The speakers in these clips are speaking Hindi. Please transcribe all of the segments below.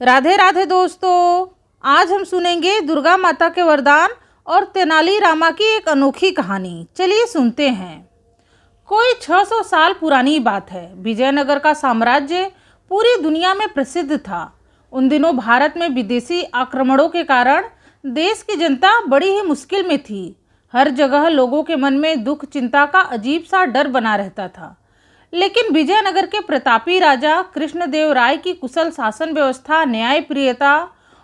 राधे राधे दोस्तों, आज हम सुनेंगे दुर्गा माता के वरदान और तेनाली रामा की एक अनोखी कहानी। चलिए सुनते हैं। कोई 600 साल पुरानी बात है। विजयनगर का साम्राज्य पूरी दुनिया में प्रसिद्ध था। उन दिनों भारत में विदेशी आक्रमणों के कारण देश की जनता बड़ी ही मुश्किल में थी। हर जगह लोगों के मन में दुख चिंता का अजीब सा डर बना रहता था। लेकिन विजयनगर के प्रतापी राजा कृष्णदेव राय की कुशल शासन व्यवस्था, न्यायप्रियता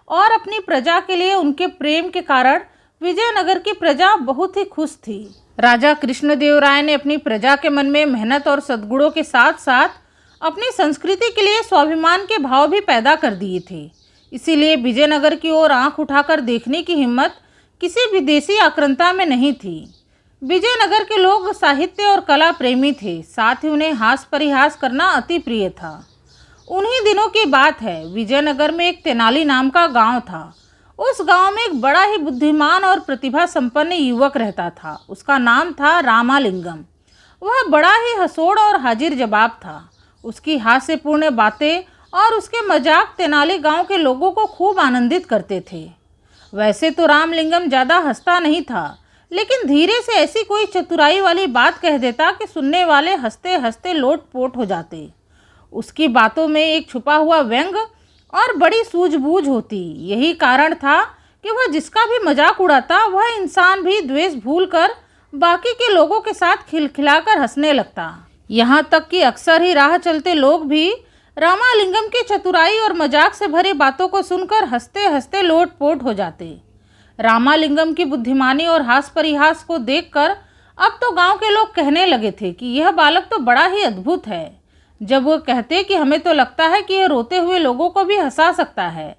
और अपनी प्रजा के लिए उनके प्रेम के कारण विजयनगर की प्रजा बहुत ही खुश थी। राजा कृष्णदेव राय ने अपनी प्रजा के मन में मेहनत और सद्गुणों के साथ साथ अपनी संस्कृति के लिए स्वाभिमान के भाव भी पैदा कर दिए थे। इसीलिए विजयनगर की ओर आंख उठाकर देखने की हिम्मत किसी विदेशी आक्रांता में नहीं थी। विजयनगर के लोग साहित्य और कला प्रेमी थे, साथ ही उन्हें हास परिहास करना अति प्रिय था। उन्हीं दिनों की बात है। विजयनगर में एक तेनाली नाम का गांव था। उस गांव में एक बड़ा ही बुद्धिमान और प्रतिभा संपन्न युवक रहता था। उसका नाम था रामालिंगम। वह बड़ा ही हंसोड़ और हाजिर जवाब था। उसकी हास्यपूर्ण बातें और उसके मजाक तेनाली गांव के लोगों को खूब आनंदित करते थे। वैसे तो रामलिंगम ज़्यादा हंसता नहीं था, लेकिन धीरे से ऐसी कोई चतुराई वाली बात कह देता कि सुनने वाले हंसते हंसते लोटपोट हो जाते। उसकी बातों में एक छुपा हुआ व्यंग और बड़ी सूझबूझ होती। यही कारण था कि वह जिसका भी मजाक उड़ाता वह इंसान भी द्वेष भूलकर बाकी के लोगों के साथ खिलखिलाकर हंसने लगता। यहाँ तक कि अक्सर ही राह चलते लोग भी रामालिंगम की चतुराई और मजाक से भरी बातों को सुनकर हंसते हंसते लोटपोट हो जाते। रामालिंगम की बुद्धिमानी और हास परिहास को देखकर अब तो गांव के लोग कहने लगे थे कि यह बालक तो बड़ा ही अद्भुत है। जब वो कहते कि हमें तो लगता है कि यह रोते हुए लोगों को भी हंसा सकता है,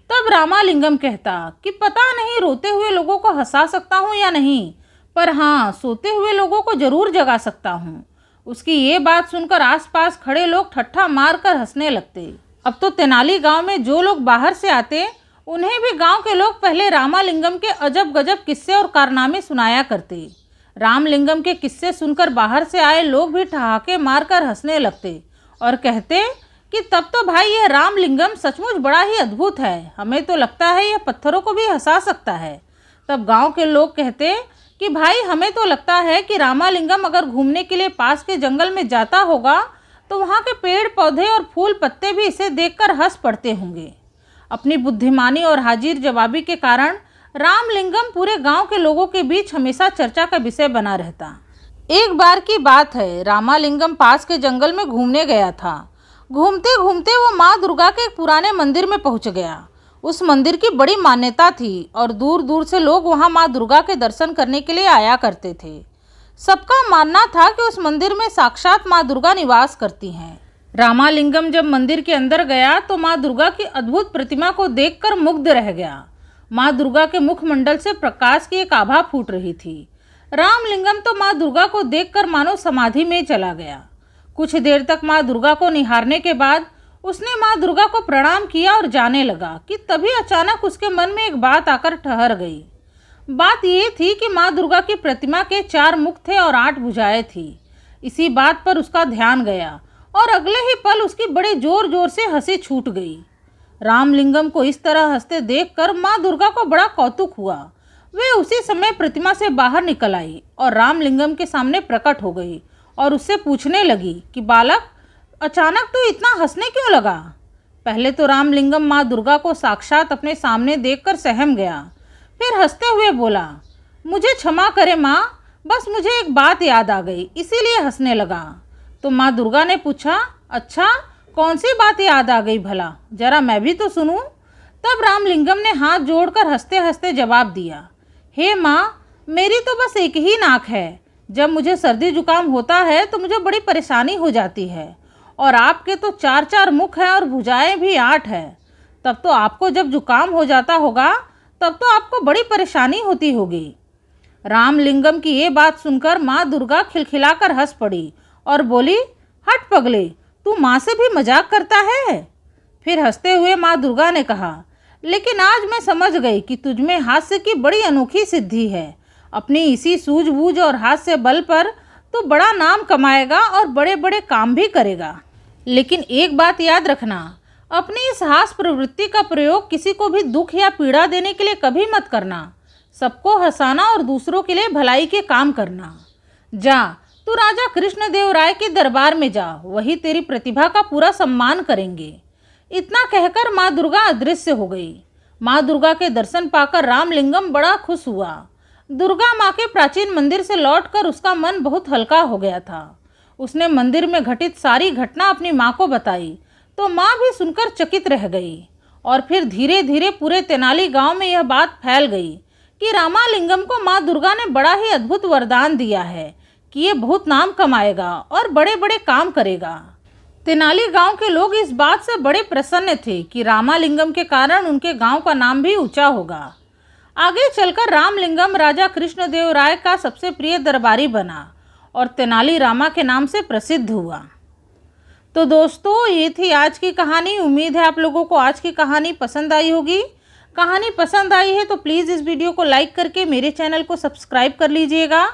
तब रामालिंगम कहता कि पता नहीं रोते हुए लोगों को हंसा सकता हूँ या नहीं, पर हाँ, सोते हुए लोगों को जरूर जगा सकता हूँ। उसकी ये बात सुनकर आसपास खड़े लोग ठट्ठा मारकर हंसने लगते। अब तो तेनाली गांव में जो लोग बाहर से आते उन्हें भी गांव के लोग पहले रामालिंगम के अजब गजब किस्से और कारनामे सुनाया करते। रामलिंगम के किस्से सुनकर बाहर से आए लोग भी ठहाके मारकर हंसने लगते और कहते कि तब तो भाई यह रामलिंगम सचमुच बड़ा ही अद्भुत है, हमें तो लगता है यह पत्थरों को भी हंसा सकता है। तब गांव के लोग कहते कि भाई हमें तो लगता है कि रामालिंगम अगर घूमने के लिए पास के जंगल में जाता होगा तो वहाँ के पेड़ पौधे और फूल पत्ते भी इसे देखकर हंस पड़ते होंगे। अपनी बुद्धिमानी और हाजिर जवाबी के कारण रामलिंगम पूरे गांव के लोगों के बीच हमेशा चर्चा का विषय बना रहता। एक बार की बात है, रामालिंगम पास के जंगल में घूमने गया था। घूमते घूमते वो माँ दुर्गा के एक पुराने मंदिर में पहुंच गया। उस मंदिर की बड़ी मान्यता थी और दूर दूर से लोग वहां माँ दुर्गा के दर्शन करने के लिए आया करते थे। सबका मानना था कि उस मंदिर में साक्षात माँ दुर्गा निवास करती हैं। रामालिंगम जब मंदिर के अंदर गया तो माँ दुर्गा की अद्भुत प्रतिमा को देखकर मुग्ध रह गया। माँ दुर्गा के मुखमंडल से प्रकाश की एक आभा फूट रही थी। रामलिंगम तो माँ दुर्गा को देखकर मानो समाधि में चला गया। कुछ देर तक माँ दुर्गा को निहारने के बाद उसने माँ दुर्गा को प्रणाम किया और जाने लगा कि तभी अचानक उसके मन में एक बात आकर ठहर गई। बात ये थी कि माँ दुर्गा की प्रतिमा के 4 मुख थे और 8 भुजाएं थी। इसी बात पर उसका ध्यान गया और अगले ही पल उसकी बड़े जोर जोर से हंसी छूट गई। रामलिंगम को इस तरह हंसते देखकर माँ दुर्गा को बड़ा कौतुक हुआ। वे उसी समय प्रतिमा से बाहर निकल आई और रामलिंगम के सामने प्रकट हो गई और उससे पूछने लगी कि बालक, अचानक तू इतना हंसने क्यों लगा? पहले तो रामलिंगम माँ दुर्गा को साक्षात अपने सामने देखकर सहम गया। फिर हंसते हुए बोला, मुझे क्षमा करे माँ, बस मुझे एक बात याद आ गई, इसीलिए हंसने लगा। तो माँ दुर्गा ने पूछा, अच्छा कौन सी बात याद आ गई भला, जरा मैं भी तो सुनूं। तब रामलिंगम ने हाथ जोड़कर हंसते हंसते जवाब दिया, हे माँ, मेरी तो बस एक ही नाक है। जब मुझे सर्दी जुकाम होता है तो मुझे बड़ी परेशानी हो जाती है, और आपके तो 4 मुख हैं और भुजाएं भी 8 है। तब तो आपको जब जुकाम हो जाता होगा तब तो आपको बड़ी परेशानी होती होगी। रामलिंगम की ये बात सुनकर माँ दुर्गा खिलखिलाकर हंस पड़ी और बोली, हट पगले, तू माँ से भी मजाक करता है। फिर हंसते हुए माँ दुर्गा ने कहा, लेकिन आज मैं समझ गई कि तुझमें हास्य की बड़ी अनोखी सिद्धि है। अपनी इसी सूझबूझ और हास्य बल पर तू बड़ा नाम कमाएगा और बड़े बड़े काम भी करेगा। लेकिन एक बात याद रखना, अपनी इस हास प्रवृत्ति का प्रयोग किसी को भी दुख या पीड़ा देने के लिए कभी मत करना। सबको हंसाना और दूसरों के लिए भलाई के काम करना। जा, तू राजा कृष्णदेव राय के दरबार में जा, वही तेरी प्रतिभा का पूरा सम्मान करेंगे। इतना कहकर माँ दुर्गा अदृश्य हो गई। माँ दुर्गा के दर्शन पाकर रामलिंगम बड़ा खुश हुआ। दुर्गा माँ के प्राचीन मंदिर से लौटकर उसका मन बहुत हल्का हो गया था। उसने मंदिर में घटित सारी घटना अपनी माँ को बताई तो माँ भी सुनकर चकित रह गई। और फिर धीरे धीरे पूरे तेनाली गांव में यह बात फैल गई कि रामालिंगम को माँ दुर्गा ने बड़ा ही अद्भुत वरदान दिया है कि ये बहुत नाम कमाएगा और बड़े बड़े काम करेगा। तेनाली गांव के लोग इस बात से बड़े प्रसन्न थे कि रामालिंगम के कारण उनके गांव का नाम भी ऊंचा होगा। आगे चलकर रामलिंगम राजा कृष्णदेव राय का सबसे प्रिय दरबारी बना और तेनाली रामा के नाम से प्रसिद्ध हुआ। तो दोस्तों, ये थी आज की कहानी। उम्मीद है आप लोगों को आज की कहानी पसंद आई होगी। कहानी पसंद आई है तो प्लीज़ इस वीडियो को लाइक करके मेरे चैनल को सब्सक्राइब कर लीजिएगा।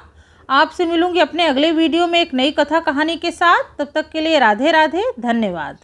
आपसे मिलूंगी अपने अगले वीडियो में एक नई कथा कहानी के साथ। तब तक के लिए राधे राधे, धन्यवाद।